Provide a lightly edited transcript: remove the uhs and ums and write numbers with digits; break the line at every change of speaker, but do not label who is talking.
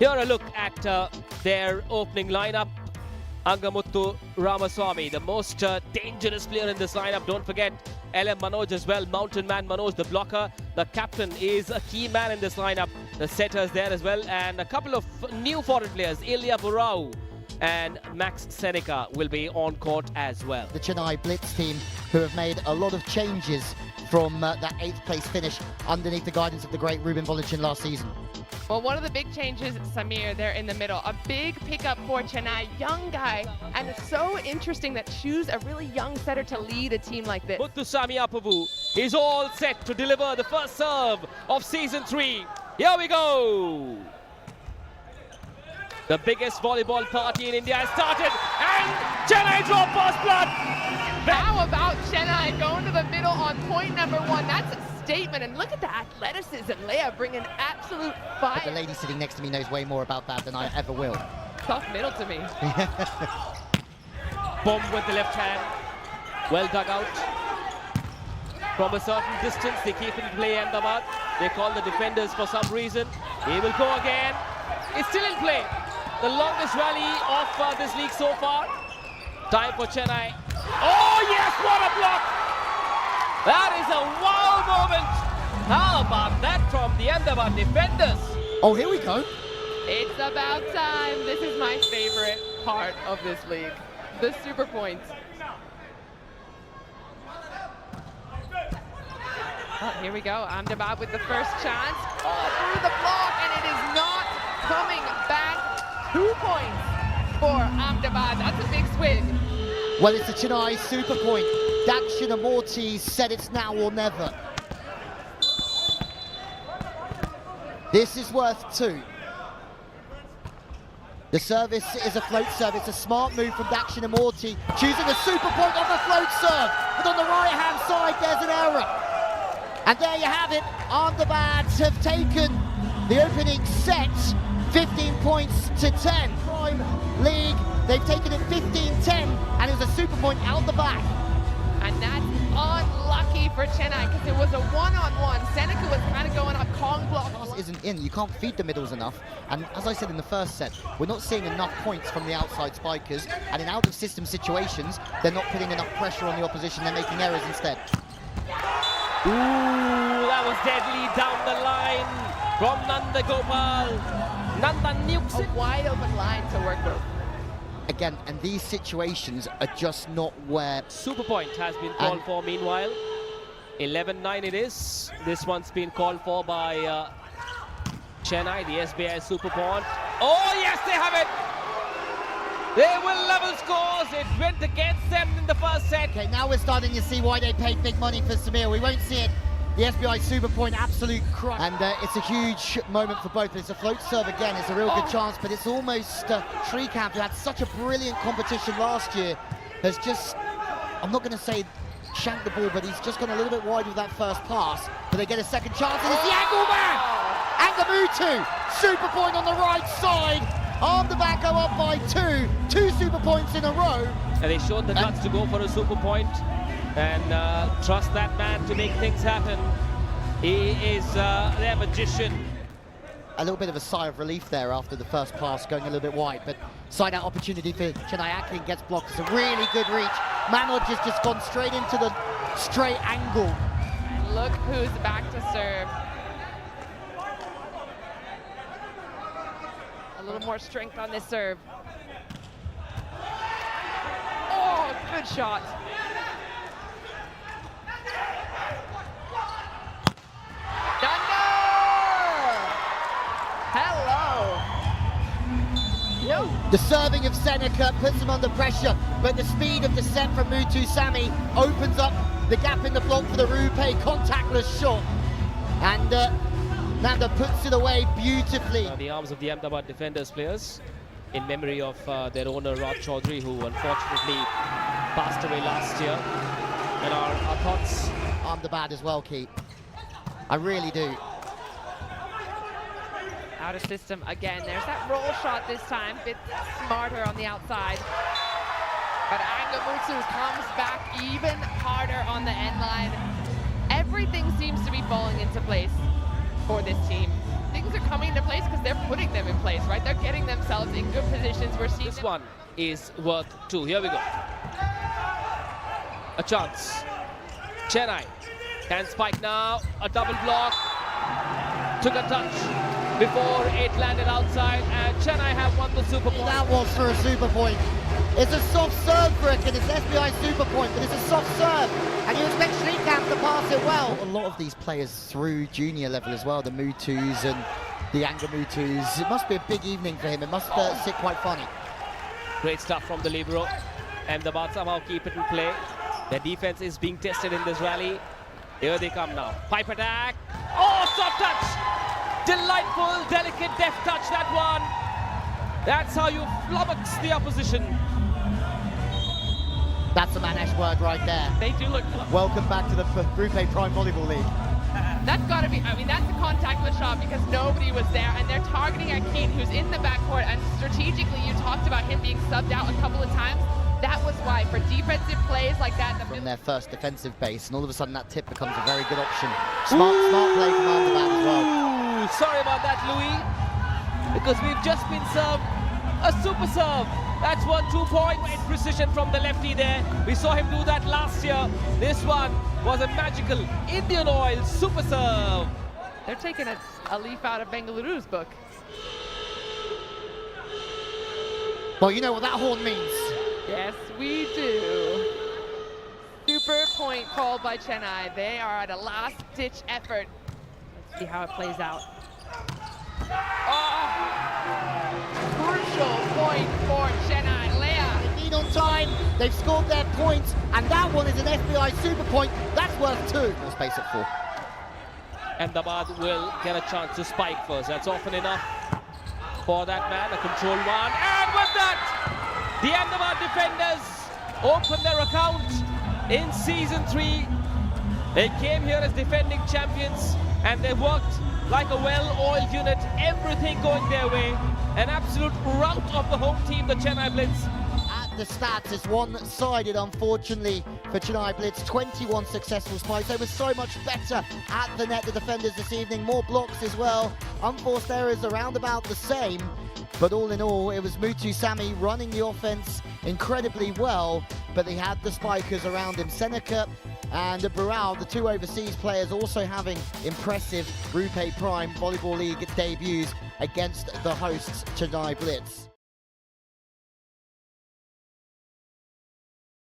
Here a look at their opening lineup. Angamuttu Ramaswamy, the most dangerous player in this lineup. Don't forget LM Manoj as well, Mountain Man Manoj, the blocker. The captain is a key man in this lineup. The setter is there as well, and a couple of new foreign players, Ilya Burau and Max Seneca will be on court as well.
The Chennai Blitz team, who have made a lot of changes from that 8th place finish underneath the guidance of the great Ruben Volochin last season.
Well, one of the big changes, Samir, there in the middle. A big pickup for Chennai, young guy. And it's so interesting that choose a really young setter to lead a team like this.
Muthusamy Apavu is all set to deliver the first serve of season 3. Here we go. The biggest volleyball party in India has started, and Chennai draw first blood.
How about Chennai going to the middle on point number 1? That's a statement, and look at the athleticism. Leia bringing absolute fire.
But the lady sitting next to me knows way more about that than I ever will.
Tough middle to me.
Bomb with the left hand. Well dug out. From a certain distance, they keep it in play, Ahmedabad. They call the defenders for some reason. He will go again. It's still in play. The longest rally of this league so far. Time for Chennai. Oh yes, what a block! That is a wow moment. How about that from the Ahmedabad defenders?
Oh, here we go.
It's about time. This is my favorite part of this league. The super points. Oh, here we go. Ahmedabad with the first chance. Oh, through the block, and it is not coming back. 2 points for Ahmedabad. That's a big swing.
Well, it's a Chennai super point. Dakshinamurti said it's now or never. This is worth 2. The service is a float serve. It's a smart move from Dakshinamurti, choosing a super point on the float serve. But on the right-hand side, there's an error. And there you have it. Ahmedabad have taken the opening set, 15 points to 10. Prime League, they've taken it 15-10, and it was a super point out the back.
And that's unlucky for Chennai, because it was a one-on-one. Seneca was kind of going up, Kong block.
Isn't in, you can't feed the middles enough, and as I said in the first set, we're not seeing enough points from the outside spikers, and in out-of-system situations, they're not putting enough pressure on the opposition, they're making errors instead.
Ooh, that was deadly down the line from Nanda Gopal. Nanda nukes it.
A wide open line to work with.
Again, and these situations are just not where...
Super point has been called for meanwhile. 11-9 it is. This one's been called for by Chennai, the SBI super point. Oh yes, they have it! They will level scores. It went against them in the first set.
Okay, now we're starting to see why they paid big money for Samir. We won't see it. The SBI super point, absolute crush. And it's a huge moment for both. It's a float serve again. It's a real good chance, but it's almost Srikanth, who had such a brilliant competition last year, has just, I'm not going to say shanked the ball, but he's just gone a little bit wide with that first pass. But they get a second chance, and it's the angle man! Angamuttu, super point on the right side. Ahmedabad go up by 2 super points in a row.
And they showed the guts to go for a super point and trust that man to make things happen. He is their magician.
A little bit of a sigh of relief there after the first pass going a little bit wide, but side out opportunity for Chennai. Akin gets blocked. It's a really good reach. Manoj has just gone straight into the straight angle.
And look who's back to serve. A little more strength on this serve. Oh, good shot.
The serving of Seneca puts him under pressure, but the speed of descent from Muthusamy opens up the gap in the block for the Rupe contactless shot. And Nanda puts it away beautifully.
The arms of the Ahmedabad defenders players in memory of their owner Raj Chaudhary, who unfortunately passed away last year. And our thoughts.
Ahmedabad as well, Keith. I really do.
Out of system again. There's that roll shot this time, bit smarter on the outside. But Angamuttu comes back even harder on the end line. Everything seems to be falling into place for this team. things are coming into place because they're putting them in place, right? They're getting themselves in good positions. We're seeing
This one is worth 2. Here we go. A chance. Chennai can spike now. A double block. Took a touch before it landed outside, and Chennai have won the Super Point.
That was for a super point. It's a soft serve, Rick, and it's SBI super point, but it's a soft serve. And you expect Srikanth to pass it well. A lot of these players through junior level as well, the Mutus and the Angamutus. It must be a big evening for him. It must sit quite funny.
Great stuff from the libero. Ahmedabad somehow keep it in play. Their defense is being tested in this rally. Here they come now. Pipe attack. Oh, soft touch. Delightful, delicate, deft touch, that one. That's how you flummox the opposition.
That's a Manesh word right there.
They do look...
Welcome back to the Group A Prime Volleyball League.
That's got to be, I mean, that's a contactless shot because nobody was there, and they're targeting Akeem, who's in the backcourt, and strategically you talked about him being subbed out a couple of times. That was why, for defensive plays like that...
From their first defensive base, and all of a sudden that tip becomes a very good option. Smart play from Ahmedabad as well.
Ooh, sorry about that, Louis, because we've just been served a super serve. That's 2 points. Great precision from the lefty there. We saw him do that last year. This one was a magical Indian oil super serve.
They're taking a leaf out of Bengaluru's book.
Well, you know what that horn means.
Yes, we do. Super point called by Chennai. They are at a last-ditch effort. Let's see how it plays out. Oh! Crucial point for Chennai. Leah.
They need on time. They've scored their points, and that one is an SBI super point. That's worth 2. More space at 4.
Ahmedabad will get a chance to spike first. That's often enough for that man. A controlled one. And with that, the Ahmedabad defenders open their account in Season 3. They came here as defending champions, and they worked like a well-oiled unit, everything going their way. An absolute rout of the home team, the Chennai Blitz.
At the stats, it's one-sided, unfortunately, for Chennai Blitz. 21 successful spikes. They were so much better at the net, the defenders, this evening. More blocks as well. Unforced errors around about the same. But all in all, it was Mutu Sami running the offense incredibly well, but they had the spikers around him. Seneca and Burrell, the 2 overseas players, also having impressive Group A Prime Volleyball League debuts against the hosts, Chennai Blitz.